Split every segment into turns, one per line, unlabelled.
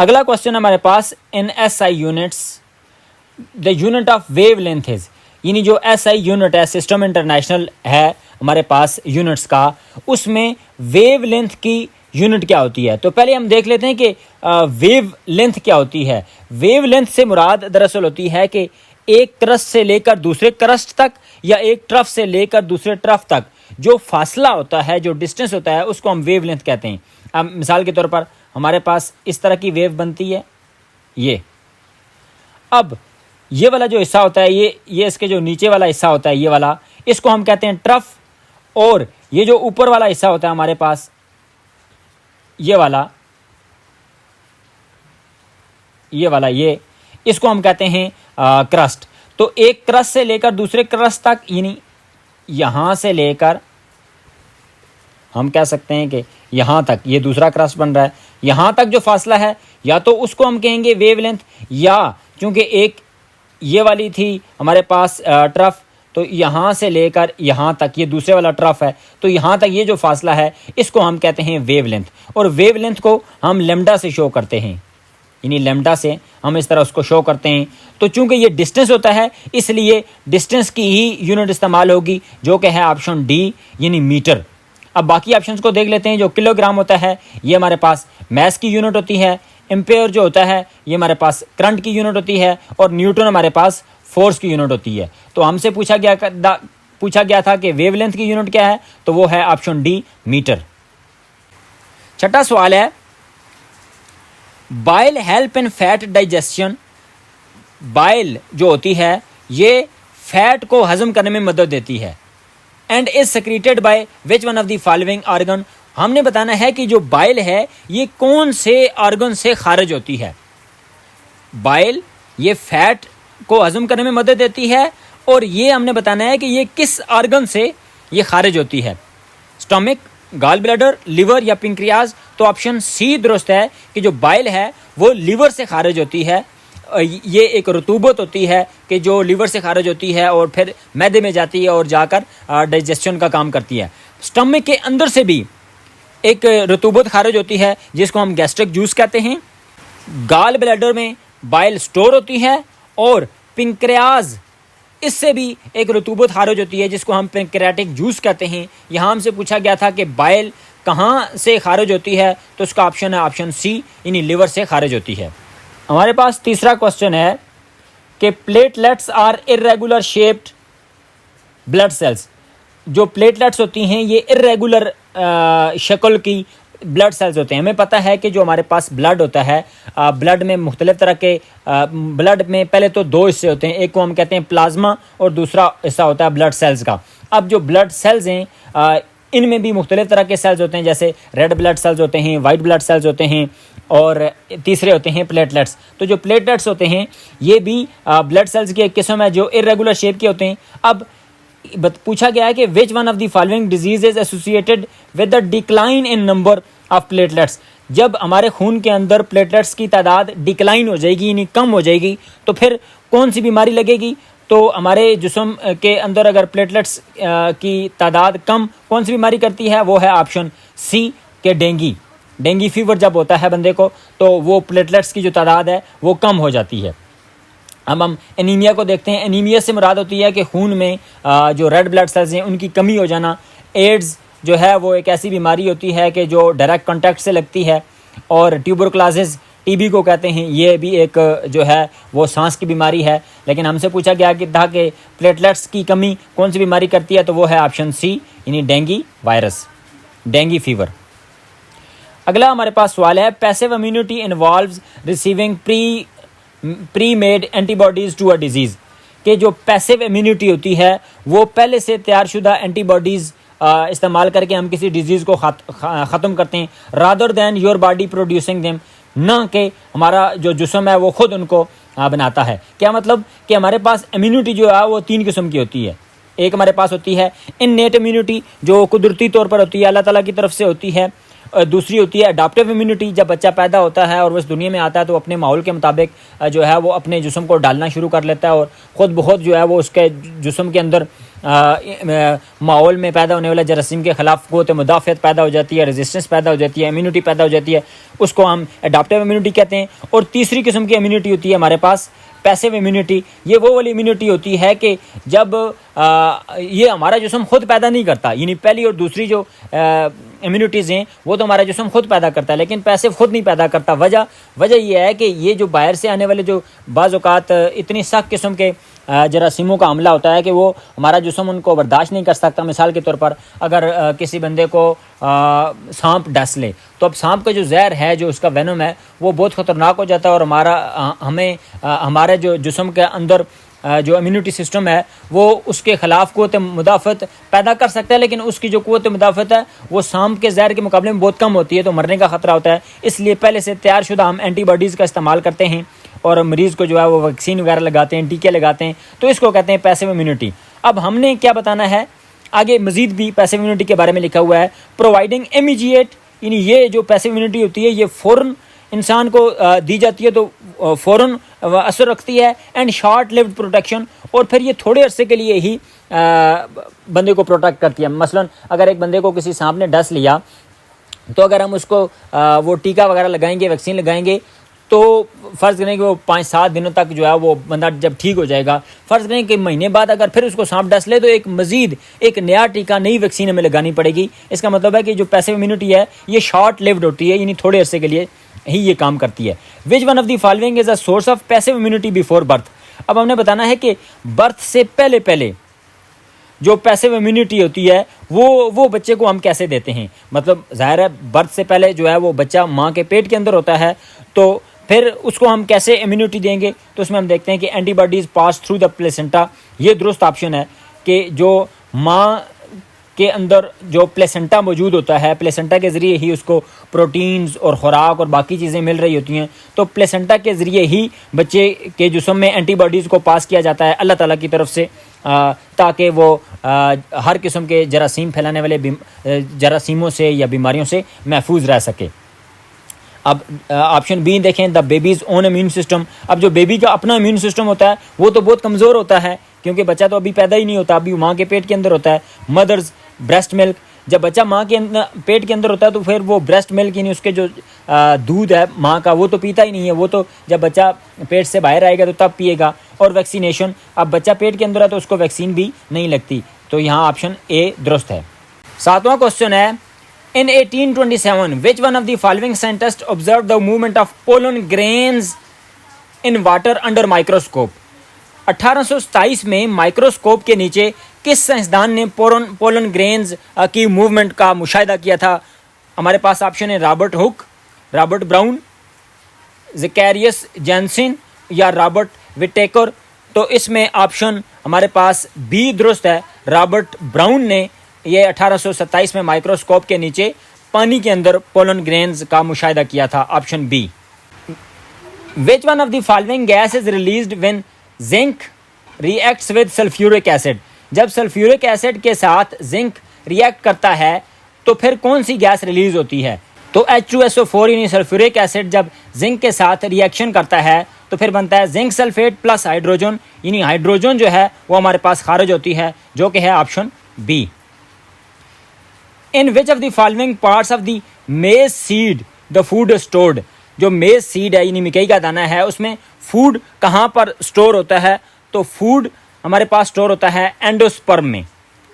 अगला क्वेश्चन हमारे पास, in SI units the unit of wavelength is, यानी जो एसआई यूनिट है, सिस्टम इंटरनेशनल है हमारे पास यूनिट्स का, उसमें वेव लेंथ की यूनिट क्या होती है। तो पहले हम देख लेते हैं कि वेव लेंथ क्या होती है। वेव लेंथ से मुराद दरअसल होती है कि एक क्रस्ट से लेकर दूसरे क्रस्ट तक या एक ट्रफ से लेकर दूसरे ट्रफ तक जो फासला होता है, जो डिस्टेंस होता है, उसको हम वेव लेंथ कहते हैं। अब मिसाल के तौर पर हमारे पास इस तरह की वेव बनती है, ये अब ये वाला जो हिस्सा होता है, ये इसके जो नीचे वाला हिस्सा होता है, ये वाला, इसको हम कहते हैं ट्रफ, और ये जो ऊपर वाला हिस्सा होता है हमारे पास, ये वाला ये इसको हम कहते हैं क्रस्ट। तो एक क्रस्ट से लेकर दूसरे क्रस्ट तक, यानी यहां से लेकर हम कह सकते हैं कि यहां तक ये दूसरा क्रस्ट बन रहा है, यहां तक जो फासला है, या तो उसको हम कहेंगे वेवलेंथ, या क्योंकि एक ये वाली थी हमारे पास ट्रफ, तो यहाँ से लेकर यहाँ तक ये दूसरे वाला ट्रफ है, तो यहाँ तक ये जो फासला है इसको हम कहते हैं वेवलेंथ। और वेवलेंथ को हम लेमडा से शो करते हैं, यानी लेमडा से हम इस तरह उसको शो करते हैं। तो चूंकि ये डिस्टेंस होता है, इसलिए डिस्टेंस की ही यूनिट इस्तेमाल होगी, जो कि है ऑप्शन डी, यानी मीटर। अब बाकी ऑप्शंस को देख लेते हैं। जो किलोग्राम होता है ये हमारे पास मैस की यूनिट होती है, एम्पेयर जो होता है ये हमारे पास करंट की यूनिट होती है, और न्यूटन हमारे पास फोर्स की यूनिट होती है। तो हमसे पूछा गया था कि वेवलेंथ की यूनिट क्या है, तो वो है ऑप्शन डी, मीटर। छठा सवाल है, bile help in fat digestion. Bile जो होती है ये फैट को हजम करने में मदद देती है, and is secreted by which one of the following organ. हमने बताना है कि जो बाइल है ये कौन से ऑर्गन से खारिज होती है। बाइल ये फैट को हजम करने में मदद देती है, और ये हमने बताना है कि ये किस ऑर्गन से ये खारिज होती है, स्टमक, गॉल ब्लैडर, लिवर या पिंक्रियाज। तो ऑप्शन सी दुरुस्त है कि जो बाइल है वो लिवर से खारिज होती है। ये एक रतूबत होती है कि जो लिवर से खारिज होती है और फिर मैदे में जाती है और जाकर डाइजेशन का काम करती है। स्टमक के अंदर से भी एक रतूबत खारिज होती है जिसको हम गैस्ट्रिक जूस कहते हैं। गॉल ब्लैडर में बाइल स्टोर होती है, और पिंक्रियाज, इससे भी एक रतूबत खारिज होती है जिसको हम पिंक्रियाटिक जूस कहते हैं। यहाँ हमसे पूछा गया था कि बाइल कहाँ से खारिज होती है, तो उसका ऑप्शन है ऑप्शन सी, यानी लिवर से खारिज होती है। हमारे पास तीसरा क्वेश्चन है कि platelets are irregular shaped blood cells. जो प्लेटलेट्स होती हैं ये इर्रेगुलर शक्ल की ब्लड सेल्स होते हैं। हमें पता है कि जो हमारे पास ब्लड होता है, ब्लड में मुख्तलिफ तरह के ब्लड में पहले तो दो हिस्से होते हैं, एक को हम कहते हैं प्लाज्मा और दूसरा हिस्सा होता है ब्लड सेल्स का। अब जो ब्लड सेल्स हैं इनमें भी मुख्तलिफ तरह के सेल्स होते हैं, जैसे रेड ब्लड सेल्स होते हैं, वाइट ब्लड सेल्स होते हैं, और तीसरे होते हैं प्लेटलेट्स। तो जो प्लेटलेट्स होते हैं ये भी ब्लड सेल्स की एक किस्म है जो इर्रेगुलर शेप के होते हैं। अब पूछा गया है कि विच one of the following disease is associated with the decline in number of platelets. जब हमारे खून के अंदर प्लेटलेट्स की तादाद डिक्लाइन हो जाएगी, यानी कम हो जाएगी, तो फिर कौन सी बीमारी लगेगी। तो हमारे जिस्म के अंदर अगर प्लेटलेट्स की तादाद कम कौन सी बीमारी करती है, वो है ऑप्शन सी के डेंगी फीवर जब होता है बंदे को, तो वो प्लेटलेट्स की जो तादाद है वो कम हो जाती है। अब हम एनीमिया को देखते हैं। एनीमिया से मुराद होती है कि खून में जो रेड ब्लड सेल्स हैं उनकी कमी हो जाना। एड्स जो है वो एक ऐसी बीमारी होती है कि जो डायरेक्ट कॉन्टैक्ट से लगती है, और ट्यूबरकुलोसिस टीबी को कहते हैं, ये भी एक जो है वो सांस की बीमारी है। लेकिन हमसे पूछा गया कि था कि प्लेटलेट्स की कमी कौन सी बीमारी करती है, तो वो है ऑप्शन सी, यानी डेंगी फीवर। अगला हमारे पास सवाल है, passive immunity involves receiving pre made antibodies to a disease. कि जो पैसिव इम्यूनिटी होती है वो पहले से तैयारशुदा एंटीबॉडीज़ इस्तेमाल करके हम किसी डिजीज़ को ख़त्म करते हैं, rather than your body producing them, ना कि हमारा जो जिस्म है वो खुद उनको बनाता है। क्या मतलब कि हमारे पास इम्यूनिटी जो है वो तीन किस्म की होती है। एक हमारे पास होती है इननेट इम्यूनिटी, जो कुदरती तौर पर होती है, अल्लाह ताला की तरफ से होती है। दूसरी होती है अडॉप्टिव इम्यूनिटी, जब बच्चा पैदा होता है और वो इस दुनिया में आता है तो अपने माहौल के मुताबिक जो है वो अपने जिस्म को डालना शुरू कर लेता है और ख़ुद ब खुद जो है वो उसके जिस्म के अंदर माहौल में पैदा होने वाले जरासीम के ख़िलाफ़ क़ुव्वत मुदाफ़अत पैदा हो जाती है, रेजिस्टेंस पैदा हो जाती है, इम्यूनिटी पैदा हो जाती है, उसको हम एडाप्टिव इम्यूनिटी कहते हैं। और तीसरी किस्म की इम्यूनिटी होती है हमारे पास पैसिव इम्यूनिटी। ये वो वाली इम्यूनिटी होती है कि जब ये हमारा जिस्म खुद पैदा नहीं करता, यानी पहली और दूसरी जो इम्यूनिटीज़ हैं वो तो हमारा जिस्म खुद पैदा करता है, लेकिन पैसिव खुद नहीं पैदा करता। वजह यह है कि ये जो बाहर से आने वाले जो बाज़ औक़ात इतनी सख्त किस्म के जरासीमों का हमला होता है कि वो हमारा जिस्म उनको बर्दाश्त नहीं कर सकता। मिसाल के तौर पर अगर किसी बंदे को सांप डस ले, तो अब सांप का जो जहर है, जो उसका वेनम है, वो बहुत ख़तरनाक हो जाता है और हमारे जो जिस्म के अंदर जो इम्यूनिटी सिस्टम है वो उसके ख़िलाफ़ क़ुव्वत मुदाफ़अत पैदा कर सकता है, लेकिन उसकी जो क़ुव्वत मुदाफ़अत है वो सांप के जहर के मुकाबले में बहुत कम होती है, तो मरने का ख़तरा होता है। इसलिए पहले से तैयार शुदा हम एंटीबॉडीज़ का इस्तेमाल करते हैं और मरीज़ को जो है वो वैक्सीन वगैरह लगाते हैं, टीके लगाते हैं, तो इसको कहते हैं पैसिव इम्यूनिटी। अब हमने क्या बताना है आगे, मज़ीद भी पैसिव इम्यूनिटी के बारे में लिखा हुआ है, प्रोवाइडिंग इमीडिएट, यानी ये जो पैसिव इम्यूनिटी होती है ये फ़ौरन इंसान को दी जाती है, तो फ़ौरन असर रखती है, एंड शॉर्ट लिव्ड प्रोटेक्शन, और फिर ये थोड़े अरसे के लिए ही बंदे को प्रोटेक्ट करती है। मसलन अगर एक बंदे को किसी सांप ने डस लिया, तो अगर हम उसको वो टीका वगैरह लगाएंगे, वैक्सीन लगाएंगे, तो फ़र्ज़ करें कि वो 5-7 दिनों तक जो है वो बंदा जब ठीक हो जाएगा, फ़र्ज़ करें कि महीने बाद अगर फिर उसको सांप डस ले, तो एक नया टीका, नई वैक्सीन हमें लगानी पड़ेगी। इसका मतलब है कि जो पैसिव इम्यूनिटी है ये शॉर्ट लिव्ड होती है, यानी थोड़े अरसे के लिए ही ये काम करती है। विच one of the following is a source of passive immunity before birth. अब हमने बताना है कि बर्थ से पहले जो पैसिव इम्यूनिटी होती है वो बच्चे को हम कैसे देते हैं। मतलब ज़ाहिर है बर्थ से पहले जो है वो बच्चा माँ के पेट के अंदर होता है, तो फिर उसको हम कैसे इम्यूनिटी देंगे, तो उसमें हम देखते हैं कि antibodies pass through the placenta. ये दुरुस्त ऑप्शन है कि जो माँ के अंदर जो प्लेसेंटा मौजूद होता है, प्लेसेंटा के ज़रिए ही उसको प्रोटीन्स और ख़ुराक और बाकी चीज़ें मिल रही होती हैं, तो प्लेसेंटा के ज़रिए ही बच्चे के जिस्म में एंटीबॉडीज़ को पास किया जाता है अल्लाह ताला की तरफ से, ताकि वो हर किस्म के जरासीम फैलाने वाले जरासीमों से या बीमारियों से महफूज रह सके। अब ऑप्शन बी देखें, the babies own immune system. अब जो बेबी का अपना इम्यून सिस्टम होता है वो तो बहुत कमज़ोर होता है, क्योंकि बच्चा तो अभी पैदा ही नहीं होता, अभी माँ के पेट के अंदर होता है। मदर्स ब्रेस्ट मिल्क, जब बच्चा माँ के पेट के अंदर होता है तो फिर वो ब्रेस्ट मिल्क, यानी उसके जो दूध है माँ का, वो तो पीता ही नहीं है, वो तो जब बच्चा पेट से बाहर आएगा तो तब पिएगा। और वैक्सीनेशन, अब बच्चा पेट के अंदर है तो उसको वैक्सीन भी नहीं लगती, तो यहाँ ऑप्शन ए दुरुस्त है। 7वां क्वेश्चन है, In 1827, which one of the following scientists observed the movement of pollen grains in water under microscope? 1827 में माइक्रोस्कोप के नीचे किस साइंसदान ने पोलन ग्रेन्स की मूवमेंट का मुशाहिदा किया था? हमारे पास ऑप्शन है Robert Hooke, Robert Brown, Zacharias Janssen या रॉबर्ट विटेकर। तो इसमें ऑप्शन हमारे पास बी दुरुस्त है। रॉबर्ट ब्राउन ने ये 1827 में माइक्रोस्कोप के नीचे पानी के अंदर पोलन ग्रेन्स का मुशाहिदा किया था, option B. Which one of the following gas is released when zinc reacts with sulphuric acid? जब सल्फ्यूरिक एसिड के साथ जिंक रिएक्ट करता है तो फिर कौन सी गैस रिलीज होती है? तो H2SO4 यानी सल्फ्यूरिक एसिड जब जिंक के साथ रिएक्शन करता है तो फिर बनता है जिंक सल्फेट प्लस हाइड्रोजन, यानी हाइड्रोजन जो है वो हमारे पास खारिज होती है, जो कि है option B. In which of the following parts of the maize seed the food stored? जो मेज सीड है यानी मकई का दाना है, उसमें फूड कहाँ पर स्टोर होता है? तो फूड हमारे पास स्टोर होता है एंडोस्पर्म में।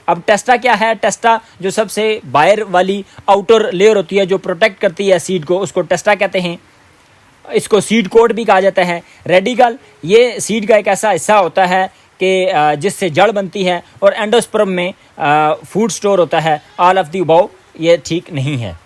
अब टेस्टा क्या है? टेस्टा जो सबसे बाहर वाली आउटर लेयर होती है जो प्रोटेक्ट करती है सीड को, उसको टेस्टा कहते हैं। इसको सीड कोट भी कहा जाता है। रेडिकल ये सीड का एक ऐसा हिस्सा होता है कि जिससे जड़ बनती है, और एंडोस्पर्म में फूड स्टोर होता है। ऑल ऑफ द अबव ये ठीक नहीं है।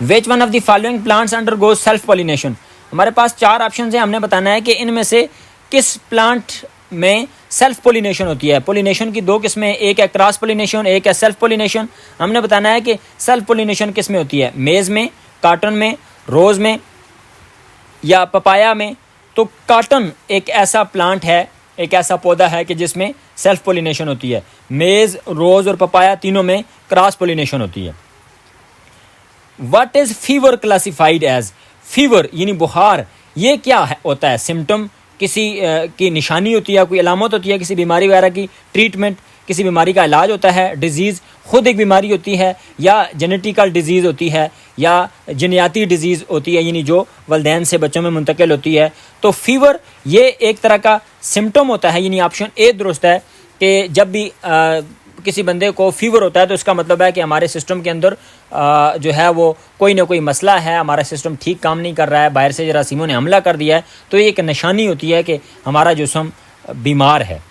विच one of the following plants undergoes self pollination? हमारे पास 4 ऑप्शन हैं, हमने बताना है कि इनमें से किस प्लांट में सेल्फ पोलिनेशन होती है। पोलिनेशन की 2 किस्में, एक है क्रॉस पोलिनेशन, एक है सेल्फ पोलिनेशन। हमने बताना है कि सेल्फ पोलिनेशन किस में होती है, मेज़ में, कॉटन में, रोज़ में या पपाया में। तो कॉटन एक ऐसा प्लांट है, एक ऐसा पौधा है कि जिसमें सेल्फ पोलिनेशन होती है। मेज़, रोज़ और पपाया तीनों में क्रॉस पोलिनेशन होती है। What is fever classified as? Fever यानी बुखार, ये क्या है होता है? सिम्टम, किसी की निशानी होती है, कोई अलामत होती है किसी बीमारी वगैरह की, ट्रीटमेंट किसी बीमारी का इलाज होता है, डिजीज़ खुद एक बीमारी होती है, या जेनेटिकल डिजीज़ होती है, या जनियाती डिजीज़ होती है, यानी जो वलदैन से बच्चों में मुंतकिल होती है। तो फीवर ये एक तरह का सिम्टम होता है, यानी ऑप्शन ए दुरुस्त है कि जब भी किसी बंदे को फीवर होता है तो इसका मतलब है कि हमारे सिस्टम के अंदर जो है वो कोई ना कोई मसला है, हमारा सिस्टम ठीक काम नहीं कर रहा है, बाहर से जरासीमों ने हमला कर दिया है। तो ये एक निशानी होती है कि हमारा जिस्म बीमार है।